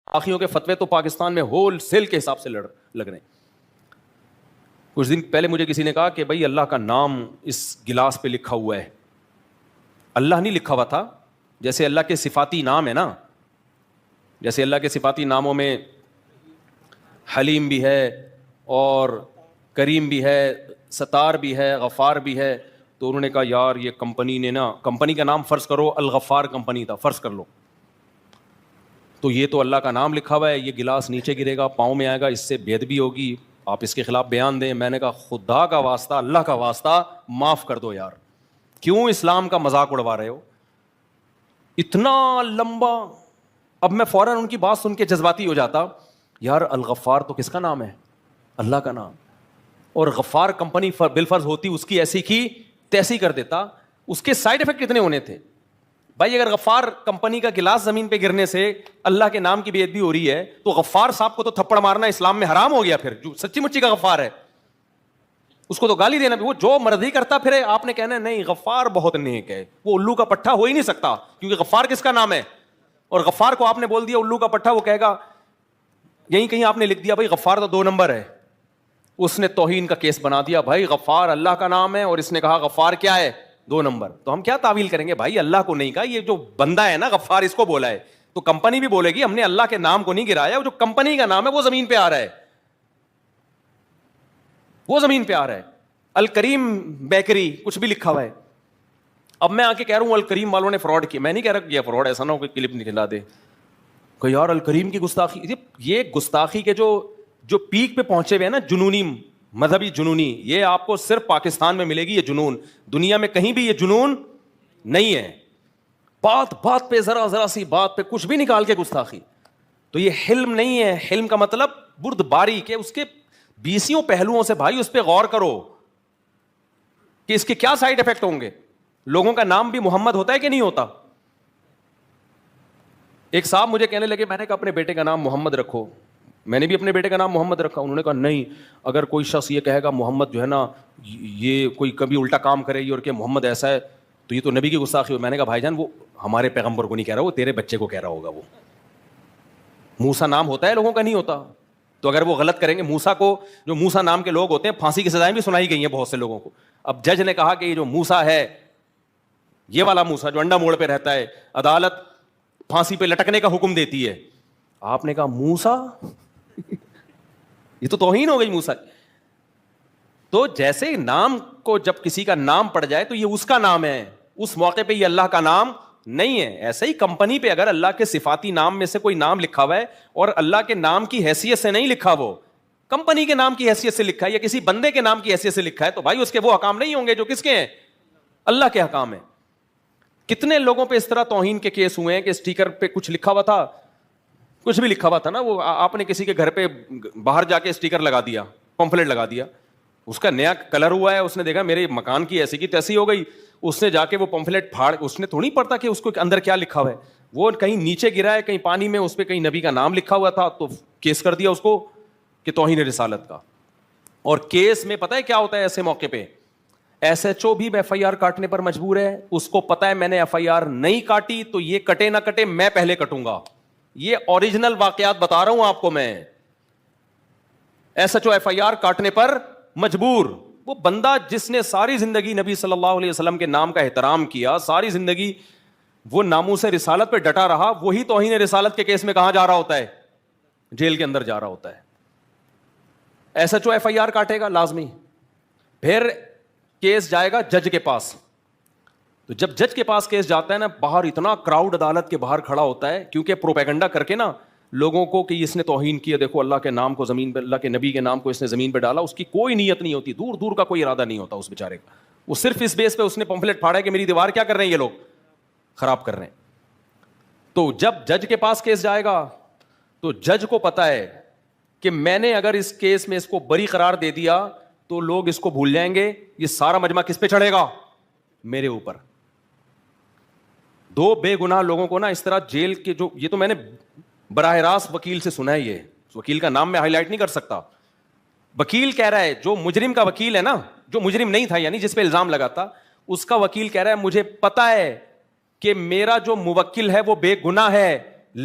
گستاخیوں کے فتوے تو پاکستان میں ہول سیل کے حساب سے لگ رہے ہیں. کچھ دن پہلے مجھے کسی نے کہا کہ بھائی اللہ کا نام اس گلاس پہ لکھا ہوا ہے. اللہ نہیں لکھا ہوا تھا. جیسے اللہ کے صفاتی نام ہے نا, جیسے اللہ کے صفاتی ناموں میں حلیم بھی ہے اور کریم بھی ہے, ستار بھی ہے, غفار بھی ہے. تو انہوں نے کہا یار یہ کمپنی نے نا, کمپنی کا نام فرض کرو الغفار کمپنی تھا, فرض کر لو, تو یہ تو اللہ کا نام لکھا ہوا ہے, یہ گلاس نیچے گرے گا, پاؤں میں آئے گا, اس سے بے ادبی ہوگی, آپ اس کے خلاف بیان دیں. میں نے کہا خدا کا واسطہ, اللہ کا واسطہ معاف کر دو یار, کیوں اسلام کا مذاق اڑوا رہے ہو اتنا لمبا. اب میں فوراً ان کی بات سن کے جذباتی ہو جاتا, یار الغفار تو کس کا نام ہے؟ اللہ کا نام. اور غفار کمپنی بالفرض ہوتی اس کی ایسی کی تیسی کر دیتا. اس کے سائڈ افیکٹ کتنے ہونے تھے بھائی. اگر غفار کمپنی کا گلاس زمین پہ گرنے سے اللہ کے نام کی بے ادبی ہو رہی ہے تو غفار صاحب کو تو تھپڑ مارنا اسلام میں حرام ہو گیا. پھر جو سچی مچی کا غفار ہے اس کو تو گالی دینا, وہ جو مرضی کرتا پھر آپ نے کہنا نہیں غفار بہت نیک ہے, وہ الو کا پٹھا ہو ہی نہیں سکتا کیونکہ غفار کس کا نام ہے. اور غفار کو آپ نے بول دیا الو کا پٹھا, وہ کہے گا یہیں کہیں آپ نے لکھ دیا بھائی غفار تو 2 نمبر ہے. اس نے توہین کا کیس بنا دیا, بھائی غفار اللہ کا نام ہے اور اس نے کہا غفار کیا ہے 2 نمبر. تو ہم کیا تعویل کریں گے بھائی, اللہ کو نہیں کہا, یہ جو بندہ ہے نا غفار اس کو بولا ہے. تو کمپنی بھی بولے گی ہم نے اللہ کے نام کو نہیں گرایا, جو کمپنی کا نام ہے وہ زمین پہ آ رہا ہے, وہ زمین پہ آ رہا ہے. الکریم بیکری کچھ بھی لکھا ہوا ہے. اب میں آ کے کہہ رہا ہوں الکریم والوں نے فراڈ کیا, میں نہیں کہہ رہا کہ یہ فراڈ, ایسا نہ ہو کہ کلپ نکلا دے کہ یار الکریم کی گستاخی. یہ گستاخی کے جو پیک پہ پہنچے ہوئے ہیں نا, جنونی مذہبی جنونی, یہ آپ کو صرف پاکستان میں ملے گی. یہ جنون دنیا میں کہیں بھی یہ جنون نہیں ہے. بات بات پہ ذرا سی بات پہ کچھ بھی نکال کے گستاخی. تو یہ حلم نہیں ہے. حلم کا مطلب بردباری کے اس کے 20 پہلوؤں سے بھائی اس پہ غور کرو کہ اس کے کیا سائڈ افیکٹ ہوں گے. لوگوں کا نام بھی محمد ہوتا ہے کہ نہیں ہوتا؟ ایک صاحب مجھے کہنے لگے, میں نے کہا اپنے بیٹے کا نام محمد رکھو. میں نے بھی اپنے بیٹے کا نام محمد رکھا. انہوں نے کہا نہیں, اگر کوئی شخص یہ کہے گا محمد جو ہے نا یہ کوئی کبھی الٹا کام کرے گی اور کہ محمد ایسا ہے تو یہ تو نبی کی گستاخی ہو. میں نے کہا بھائی جان وہ ہمارے پیغمبر کو نہیں کہہ رہا, وہ تیرے بچے کو کہہ رہا ہوگا. وہ موسیٰ نام ہوتا ہے, لوگوں کا نہیں ہوتا. تو اگر وہ غلط کریں گے, موسیٰ کو, جو موسیٰ نام کے لوگ ہوتے ہیں پھانسی کی سزائیں بھی سنائی گئی ہیں بہت سے لوگوں کو. اب جج نے کہا کہ یہ جو موسیٰ ہے, یہ والا موسیٰ جو انڈا موڑ پہ رہتا ہے, عدالت پھانسی پہ لٹکنے کا حکم دیتی ہے. آپ نے کہا موسیٰ, یہ تو توہین ہو گئی موسیٰ. تو جیسے نام کو جب کسی کا نام پڑ جائے تو یہ اس کا نام ہے, اس موقع پہ یہ اللہ کا نام نہیں ہے. ایسے ہی کمپنی پہ اگر اللہ کے صفاتی نام میں سے کوئی نام لکھا ہوا ہے اور اللہ کے نام کی حیثیت سے نہیں لکھا, وہ کمپنی کے نام کی حیثیت سے لکھا ہے یا کسی بندے کے نام کی حیثیت سے لکھا ہے, تو بھائی اس کے وہ حکام نہیں ہوں گے جو کس کے ہیں, اللہ کے حکام ہیں. کتنے لوگوں پہ اس طرح توہین کے کیس ہوئے ہیں کہ اسٹیکر پہ کچھ لکھا ہوا تھا, کچھ بھی لکھا ہوا تھا نا, وہ آپ نے کسی کے گھر پہ باہر جا کے اسٹیکر لگا دیا, پمفلٹ لگا دیا, اس کا نیا کلر ہوا ہے, اس نے دیکھا میرے مکان کی ایسی کی تیسی ہو گئی, اس نے جا کے وہ پمفلٹ پھاڑ, اس نے تھوڑی پڑھتا کہ اس کو اندر کیا لکھا ہوا ہے. وہ کہیں نیچے گرا ہے, کہیں پانی میں, اس پہ کہیں نبی کا نام لکھا ہوا تھا, تو کیس کر دیا اس کو کہ توہین رسالت کا. اور کیس میں پتہ ہے کیا ہوتا ہے ایسے موقع پہ, ایس ایچ او بھی ایف آئی آر کاٹنے پر مجبور ہے. اس کو پتا ہے میں نے ایف آئی آر نہیں کاٹی تو یہ کٹے نہ کٹے میں پہلے کٹوں گا. یہ اوریجنل واقعات بتا رہا ہوں آپ کو میں. S H O F I R کاٹنے پر مجبور. وہ بندہ جس نے ساری زندگی نبی صلی اللہ علیہ وسلم کے نام کا احترام کیا, ساری زندگی وہ ناموس رسالت پہ ڈٹا رہا, وہی توہین رسالت کے کیس میں کہاں جا رہا ہوتا ہے, جیل کے اندر جا رہا ہوتا ہے. S H O F I R کاٹے گا لازمی, پھر کیس جائے گا جج کے پاس. تو جب جج کے پاس کیس جاتا ہے نا, باہر اتنا کراؤڈ عدالت کے باہر کھڑا ہوتا ہے, کیونکہ پروپیگنڈا کر کے نا لوگوں کو کہ اس نے توہین کیا, دیکھو اللہ کے نام کو زمین پہ, اللہ کے نبی کے نام کو اس نے زمین پہ ڈالا. اس کی کوئی نیت نہیں ہوتی, دور دور کا کوئی ارادہ نہیں ہوتا اس بیچارے کا. وہ صرف اس بیس پہ اس نے پمفلٹ پھاڑا ہے کہ میری دیوار کیا کر رہے ہیں یہ لوگ, خراب کر رہے ہیں. تو جب جج کے پاس کیس جائے گا تو جج کو پتا ہے کہ میں نے اگر اس کیس میں اس کو بری قرار دے دیا تو لوگ اس کو بھول جائیں گے, یہ سارا مجمع کس پہ چڑھے گا, میرے اوپر. 2 بے گناہ لوگوں کو نا اس طرح جیل کے, جو یہ تو میں نے براہ راست وکیل سے سنا ہے, یہ وکیل کا نام میں ہائی لائٹ نہیں کر سکتا. وکیل کہہ رہا ہے, جو مجرم کا وکیل ہے نا, جو مجرم نہیں تھا یعنی جس پہ الزام لگا تھا, اس کا وکیل کہہ رہا ہے مجھے پتا ہے کہ میرا جو موکل ہے وہ بے گناہ ہے,